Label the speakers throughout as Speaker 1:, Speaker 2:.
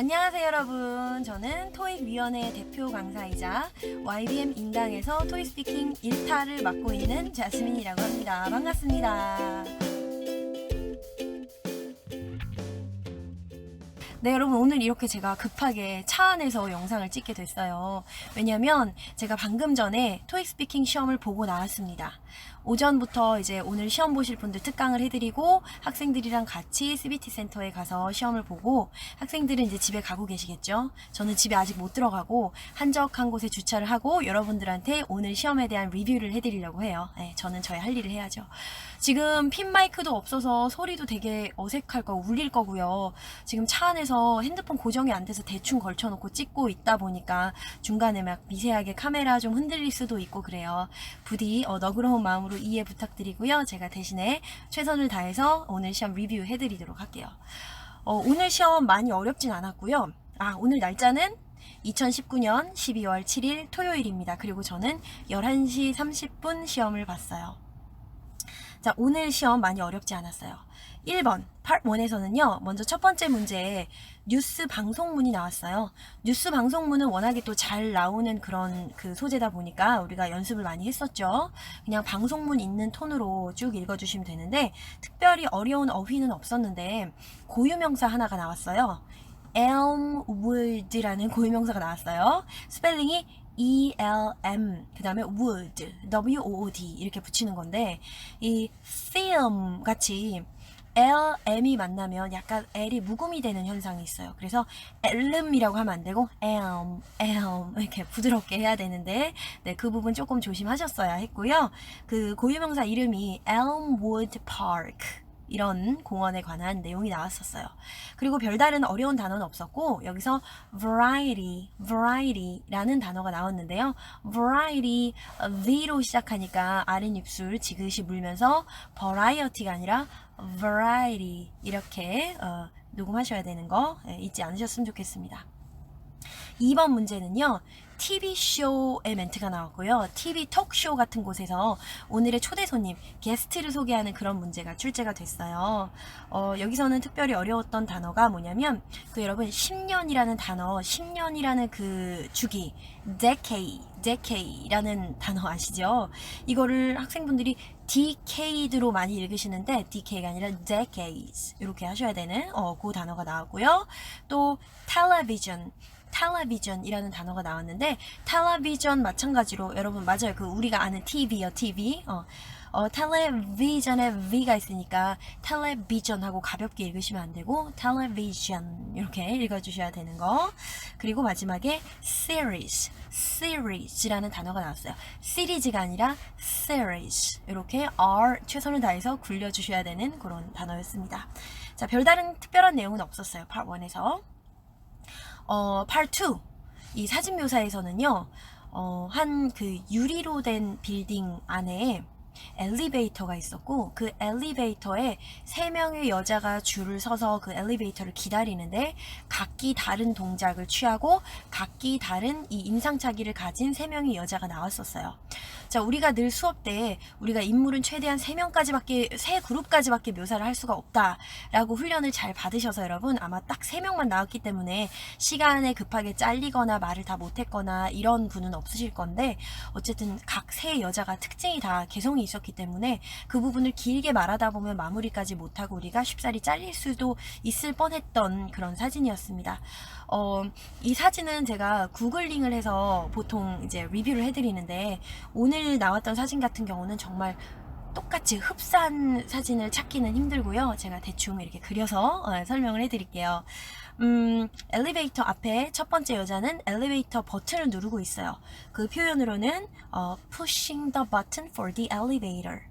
Speaker 1: 안녕하세요 여러분. 저는 토익위원회 대표 강사이자 YBM 인강에서 토익스피킹 1타를 맡고 있는 자스민이라고 합니다. 반갑습니다. 네, 여러분 오늘 이렇게 제가 급하게 차 안에서 영상을 찍게 됐어요. 왜냐면 제가 방금 전에 토익 스피킹 시험을 보고 나왔습니다. 오전부터 이제 오늘 시험 보실 분들 특강을 해드리고 학생들이랑 같이 CBT 센터에 가서 시험을 보고 학생들은 이제 집에 가고 계시겠죠. 저는 집에 아직 못 들어가고 한적한 곳에 주차를 하고 여러분들한테 오늘 시험에 대한 리뷰를 해드리려고 해요. 네, 저는 저의 할 일을 해야죠. 지금 핀 마이크도 없어서 소리도 되게 어색할 거고 울릴 거고요. 지금 차 안에서 핸드폰 고정이 안 돼서 대충 걸쳐놓고 찍고 있다 보니까 중간에 막 미세하게 카메라 좀 흔들릴 수도 있고 그래요. 부디 너그러운 마음으로 이해 부탁드리고요. 제가 대신에 최선을 다해서 오늘 시험 리뷰 해드리도록 할게요. 오늘 시험 많이 어렵진 않았고요. 오늘 날짜는 2019년 12월 7일 토요일입니다. 그리고 저는 11시 30분 시험을 봤어요. 자, 오늘 시험 많이 어렵지 않았어요. 1번, Part 1에서는요, 먼저 첫 번째 문제에 뉴스 방송문이 나왔어요. 뉴스 방송문은 워낙에 또 잘 나오는 그런 그 소재다 보니까 우리가 연습을 많이 했었죠. 그냥 방송문 있는 톤으로 쭉 읽어주시면 되는데, 특별히 어려운 어휘는 없었는데, 고유명사 하나가 나왔어요. elmwood라는 고유명사가 나왔어요. 스펠링이 ELM, 그 다음에 wood, WOOD 이렇게 붙이는 건데, 이 film 같이 LM이 만나면 약간 L이 묵음이 되는 현상이 있어요. 그래서 elm이라고 하면 안 되고 elm 이렇게 부드럽게 해야 되는데, 네, 그 부분 조금 조심하셨어야 했고요. 그 고유명사 이름이 Elmwood Park, 이런 공원에 관한 내용이 나왔었어요. 그리고 별다른 어려운 단어는 없었고, 여기서 variety라는 단어가 나왔는데요. variety, V로 시작하니까 아랫입술 지그시 물면서 variety가 아니라 variety 이렇게 녹음하셔야 되는 거 잊지 않으셨으면 좋겠습니다. 2번 문제는요. TV쇼의 멘트가 나왔고요. TV 톡쇼 같은 곳에서 오늘의 초대 손님, 게스트를 소개하는 그런 문제가 출제가 됐어요. 여기서는 특별히 어려웠던 단어가 뭐냐면, 여러분 10년이라는 단어, 10년이라는 그 주기, decade라는 단어 아시죠? 이거를 학생분들이 decade로 많이 읽으시는데 decade가 아니라 decades 이렇게 하셔야 되는 그 단어가 나왔고요. 또 텔레비전이라는 단어가 나왔는데, 텔레비전 마찬가지로 여러분 맞아요. 그 우리가 아는 TV요, TV. 텔레비전에 V가 있으니까 텔레비전하고 가볍게 읽으시면 안 되고 텔레비전 이렇게 읽어주셔야 되는 거. 그리고 마지막에 series라는 단어가 나왔어요. 시리즈가 아니라 series 이렇게 R 최선을 다해서 굴려주셔야 되는 그런 단어였습니다. 자, 별다른 특별한 내용은 없었어요. Part 1에서. Part 2, 이 사진 묘사에서는요, 한 그 유리로 된 빌딩 안에 엘리베이터가 있었고, 그 엘리베이터에 3명의 여자가 줄을 서서 그 엘리베이터를 기다리는데 각기 다른 동작을 취하고 각기 다른 이 인상착의를 가진 3명의 여자가 나왔었어요. 자, 우리가 늘 수업 때 우리가 인물은 최대한 3그룹까지밖에 묘사를 할 수가 없다라고 훈련을 잘 받으셔서 여러분 아마 딱 3명만 나왔기 때문에 시간에 급하게 잘리거나 말을 다 못했거나 이런 분은 없으실 건데, 어쨌든 각 세 여자가 특징이 다 개성이 있었기 때문에 그 부분을 길게 말하다 보면 마무리까지 못하고 우리가 쉽사리 잘릴 수도 있을 뻔했던 그런 사진이었습니다. 이 사진은 제가 구글링을 해서 보통 이제 리뷰를 해드리는데, 오늘 나왔던 사진 같은 경우는 정말 똑같이 흡사한 사진을 찾기는 힘들고요. 제가 대충 이렇게 그려서 설명을 해드릴게요. 엘리베이터 앞에 첫 번째 여자는 엘리베이터 버튼을 누르고 있어요. 그 표현으로는 pushing the button for the elevator.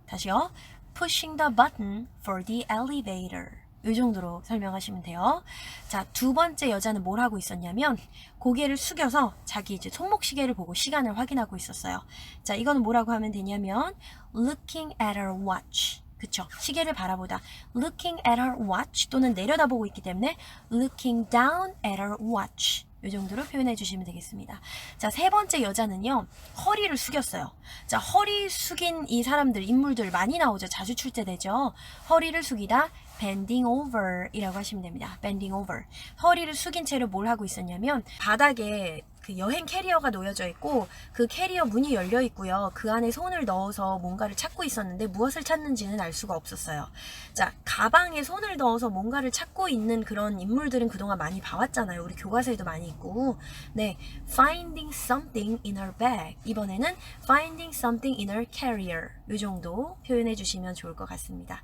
Speaker 1: 다시요. pushing the button for the elevator. 이 정도로 설명하시면 돼요. 자, 두 번째 여자는 뭘 하고 있었냐면 고개를 숙여서 자기 이제 손목시계를 보고 시간을 확인하고 있었어요. 자, 이거는 뭐라고 하면 되냐면 looking at her watch. 그쵸? 시계를 바라보다 looking at her watch 또는 내려다보고 있기 때문에 looking down at her watch. 이 정도로 표현해 주시면 되겠습니다. 자, 세 번째 여자는요, 허리를 숙였어요. 자, 허리 숙인 이 사람들, 인물들 많이 나오죠. 자주 출제되죠. 허리를 숙이다 bending over 이라고 하시면 됩니다. bending over. 허리를 숙인 채로 뭘 하고 있었냐면 바닥에 그 여행 캐리어가 놓여져 있고 그 캐리어 문이 열려 있고요. 그 안에 손을 넣어서 뭔가를 찾고 있었는데 무엇을 찾는지는 알 수가 없었어요. 자, 가방에 손을 넣어서 뭔가를 찾고 있는 그런 인물들은 그동안 많이 봐왔잖아요. 우리 교과서에도 많이 있고. 네, finding something in her bag. 이번에는 finding something in her carrier. 이 정도 표현해 주시면 좋을 것 같습니다.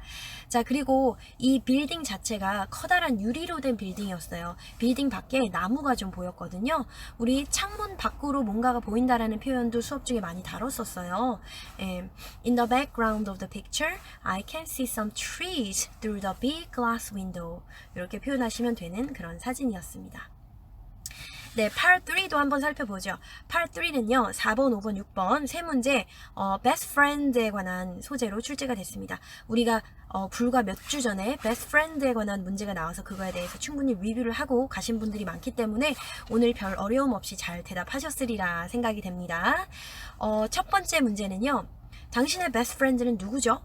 Speaker 1: 자, 그리고 이 빌딩 자체가 커다란 유리로 된 빌딩이었어요. 빌딩 밖에 나무가 좀 보였거든요. 우리 창문 밖으로 뭔가가 보인다라는 표현도 수업 중에 많이 다뤘었어요. In the background of the picture, I can see some trees through the big glass window. 이렇게 표현하시면 되는 그런 사진이었습니다. 네, Part 3도 한번 살펴보죠. Part 3는요, 4번, 5번, 6번 세 문제 Best Friend에 관한 소재로 출제가 됐습니다. 우리가 불과 몇 주 전에 Best Friend에 관한 문제가 나와서 그거에 대해서 충분히 리뷰를 하고 가신 분들이 많기 때문에 오늘 별 어려움 없이 잘 대답하셨으리라 생각이 됩니다. 첫 번째 문제는요, 당신의 Best Friend는 누구죠?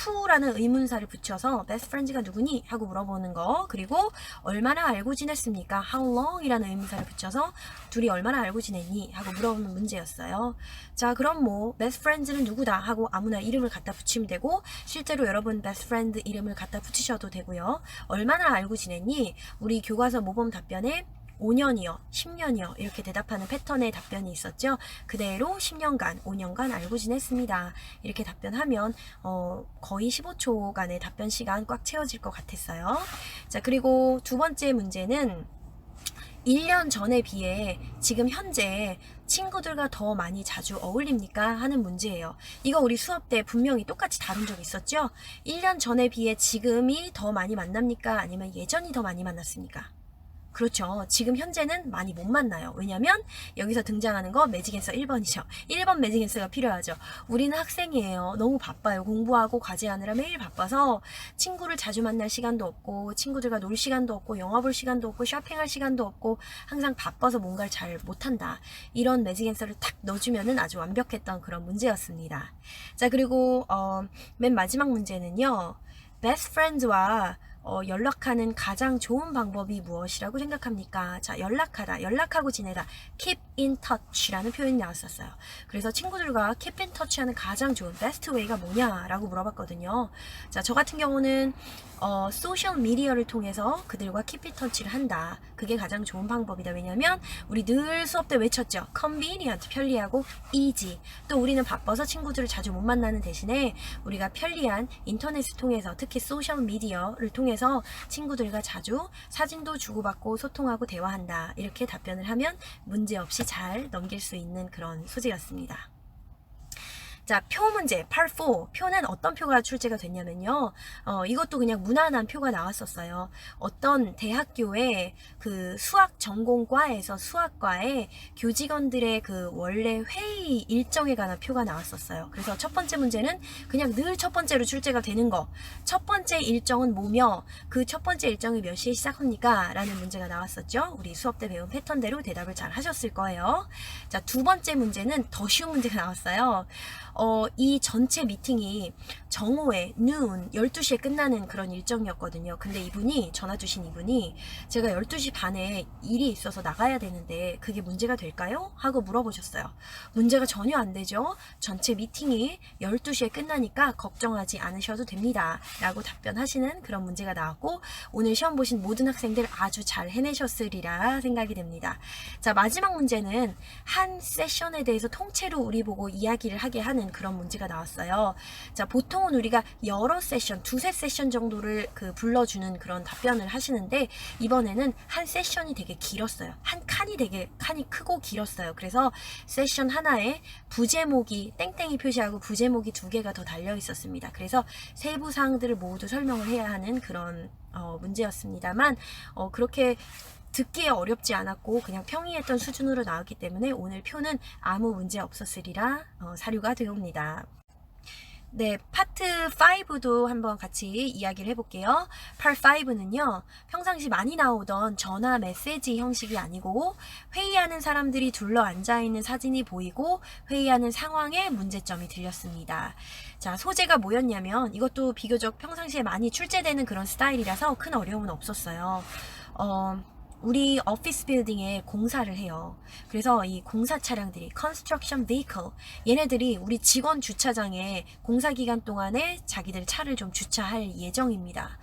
Speaker 1: who라는 의문사를 붙여서 best friends가 누구니? 하고 물어보는 거. 그리고 얼마나 알고 지냈습니까? how long이라는 의문사를 붙여서 둘이 얼마나 알고 지냈니? 하고 물어보는 문제였어요. 자, 그럼 뭐 best friends는 누구다? 하고 아무나 이름을 갖다 붙이면 되고 실제로 여러분 best friend 이름을 갖다 붙이셔도 되고요. 얼마나 알고 지냈니? 우리 교과서 모범 답변에 5년이요, 10년이요 이렇게 대답하는 패턴의 답변이 있었죠. 그대로 10년간, 5년간 알고 지냈습니다. 이렇게 답변하면 거의 15초간의 답변 시간 꽉 채워질 것 같았어요. 자, 그리고 두 번째 문제는 1년 전에 비해 지금 현재 친구들과 더 많이 자주 어울립니까? 하는 문제예요. 이거 우리 수업 때 분명히 똑같이 다룬 적 있었죠? 1년 전에 비해 지금이 더 많이 만납니까? 아니면 예전이 더 많이 만났습니까? 그렇죠. 지금 현재는 많이 못 만나요. 왜냐면 여기서 등장하는 거 매직 앤서 1번이죠. 1번 매직 앤서가 필요하죠. 우리는 학생이에요. 너무 바빠요. 공부하고 과제하느라 매일 바빠서 친구를 자주 만날 시간도 없고 친구들과 놀 시간도 없고 영화 볼 시간도 없고 쇼핑할 시간도 없고 항상 바빠서 뭔가를 잘 못한다. 이런 매직 앤서를 탁 넣어주면은 아주 완벽했던 그런 문제였습니다. 자, 그리고 맨 마지막 문제는요. best friends와 연락하는 가장 좋은 방법이 무엇이라고 생각합니까? 자, 연락하다, 연락하고 지내다, keep in touch라는 표현이 나왔었어요. 그래서 친구들과 keep in touch 하는 가장 좋은 best way가 뭐냐라고 물어봤거든요. 자, 저 같은 경우는 소셜 미디어를 통해서 그들과 keep in touch를 한다. 그게 가장 좋은 방법이다. 왜냐면 우리 늘 수업 때 외쳤죠. convenient, 편리하고 easy. 또 우리는 바빠서 친구들을 자주 못 만나는 대신에 우리가 편리한 인터넷을 통해서 특히 소셜 미디어를 통해서 친구들과 자주 사진도 주고받고 소통하고 대화한다. 이렇게 답변을 하면 문제없이 잘 넘길 수 있는 그런 소재였습니다. 자, 표 문제, Part 4. 표는 어떤 표가 출제가 됐냐면요. 이것도 그냥 무난한 표가 나왔었어요. 어떤 대학교의 그 수학 전공과에서 수학과의 교직원들의 그 원래 회의 일정에 관한 표가 나왔었어요. 그래서 첫 번째 문제는 그냥 늘 첫 번째로 출제가 되는 거. 첫 번째 일정은 뭐며 그 첫 번째 일정이 몇 시에 시작합니까? 라는 문제가 나왔었죠. 우리 수업 때 배운 패턴대로 대답을 잘 하셨을 거예요. 자, 두 번째 문제는 더 쉬운 문제가 나왔어요. 이 전체 미팅이 정오에 noon 12시에 끝나는 그런 일정이었거든요. 근데 이분이 전화 주신 이분이 제가 12시 반에 일이 있어서 나가야 되는데 그게 문제가 될까요? 하고 물어보셨어요. 문제가 전혀 안 되죠. 전체 미팅이 12시에 끝나니까 걱정하지 않으셔도 됩니다. 라고 답변하시는 그런 문제가 나왔고 오늘 시험 보신 모든 학생들 아주 잘 해내셨으리라 생각이 됩니다. 자, 마지막 문제는 한 세션에 대해서 통째로 우리 보고 이야기를 하게 하는 그런 문제가 나왔어요. 자, 보통은 우리가 여러 세션, 두세 세션 정도를 불러주는 그런 답변을 하시는데 이번에는 한 세션이 되게 길었어요. 한 칸이 크고 길었어요. 그래서 세션 하나에 부제목이 땡땡이 표시하고 부제목이 2개가 더 달려 있었습니다. 그래서 세부 사항들을 모두 설명을 해야 하는 그런 문제였습니다만 그렇게 듣기에 어렵지 않았고 그냥 평이했던 수준으로 나왔기 때문에 오늘 표는 아무 문제 없었으리라 사료가 되옵니다. 네, 파트 5도 한번 같이 이야기를 해볼게요. 파트 5는요, 평상시 많이 나오던 전화 메시지 형식이 아니고 회의하는 사람들이 둘러 앉아있는 사진이 보이고 회의하는 상황에 문제점이 들렸습니다. 자, 소재가 뭐였냐면 이것도 비교적 평상시에 많이 출제되는 그런 스타일이라서 큰 어려움은 없었어요. 우리 오피스 빌딩에 공사를 해요. 그래서 이 공사 차량들이 construction vehicle 얘네들이 우리 직원 주차장에 공사 기간 동안에 자기들 차를 좀 주차할 예정입니다.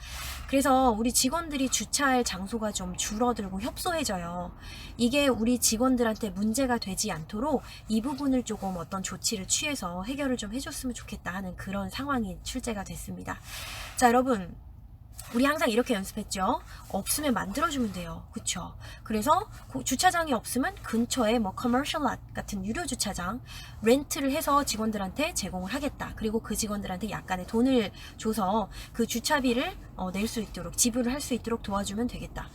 Speaker 1: 그래서 우리 직원들이 주차할 장소가 좀 줄어들고 협소해져요. 이게 우리 직원들한테 문제가 되지 않도록 이 부분을 조금 어떤 조치를 취해서 해결을 좀 해줬으면 좋겠다 하는 그런 상황이 출제가 됐습니다. 자, 여러분, 우리 항상 이렇게 연습했죠. 없으면 만들어주면 돼요. 그쵸? 그래서 주차장이 없으면 근처에 뭐 커머셜 lot 같은 유료 주차장 렌트를 해서 직원들한테 제공을 하겠다. 그리고 그 직원들한테 약간의 돈을 줘서 그 주차비를 낼 수 있도록 지불을 할 수 있도록 도와주면 되겠다.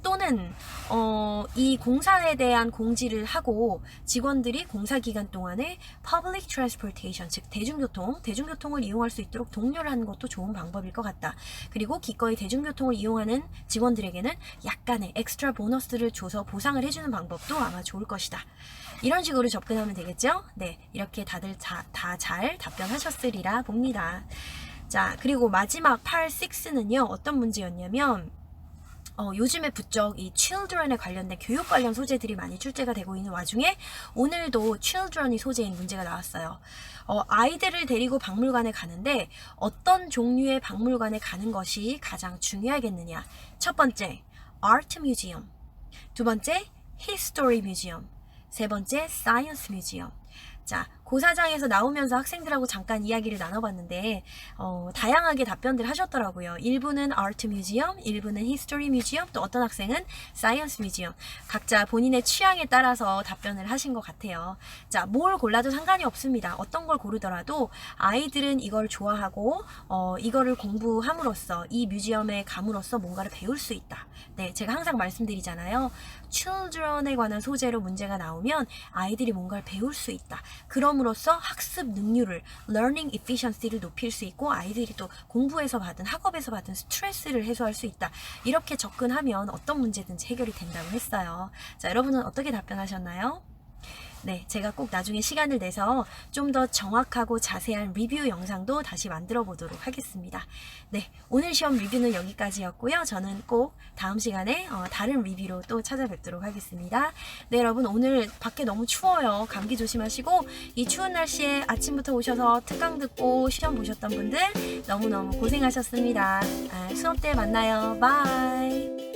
Speaker 1: 또는 이 공사에 대한 공지를 하고 직원들이 공사 기간 동안에 public transportation, 즉 대중교통을 이용할 수 있도록 독려를 하는 것도 좋은 방법일 것 같다. 그리고 기꺼이 대중교통을 이용하는 직원들에게는 약간의 엑스트라 보너스를 줘서 보상을 해주는 방법도 아마 좋을 것이다. 이런 식으로 접근하면 되겠죠? 네, 이렇게 다들 다 잘 답변하셨으리라 봅니다. 자, 그리고 마지막 8, 6는요, 어떤 문제였냐면 요즘에 부쩍 이 children에 관련된 교육 관련 소재들이 많이 출제가 되고 있는 와중에 오늘도 children이 소재인 문제가 나왔어요. 아이들을 데리고 박물관에 가는데 어떤 종류의 박물관에 가는 것이 가장 중요하겠느냐. 첫 번째, art museum. 두 번째, history museum. 세 번째, science museum. 자, 고사장에서 나오면서 학생들하고 잠깐 이야기를 나눠봤는데 다양하게 답변들 하셨더라고요. 일부는 Art Museum, 일부는 History Museum, 또 어떤 학생은 Science Museum. 각자 본인의 취향에 따라서 답변을 하신 것 같아요. 자, 뭘 골라도 상관이 없습니다. 어떤 걸 고르더라도 아이들은 이걸 좋아하고 이거를 공부함으로써 이 뮤지엄에 감으로써 뭔가를 배울 수 있다. 네, 제가 항상 말씀드리잖아요. children에 관한 소재로 문제가 나오면 아이들이 뭔가를 배울 수 있다. 그럼으로써 학습 능률을 learning efficiency를 높일 수 있고 아이들이 또 공부에서 받은 학업에서 받은 스트레스를 해소할 수 있다. 이렇게 접근하면 어떤 문제든지 해결이 된다고 했어요. 자, 여러분은 어떻게 답변하셨나요? 네, 제가 꼭 나중에 시간을 내서 좀 더 정확하고 자세한 리뷰 영상도 다시 만들어 보도록 하겠습니다. 네, 오늘 시험 리뷰는 여기까지였고요. 저는 꼭 다음 시간에 다른 리뷰로 또 찾아뵙도록 하겠습니다. 네, 여러분, 오늘 밖에 너무 추워요. 감기 조심하시고 이 추운 날씨에 아침부터 오셔서 특강 듣고 시험 보셨던 분들 너무너무 고생하셨습니다. 수업 때 만나요. 바이.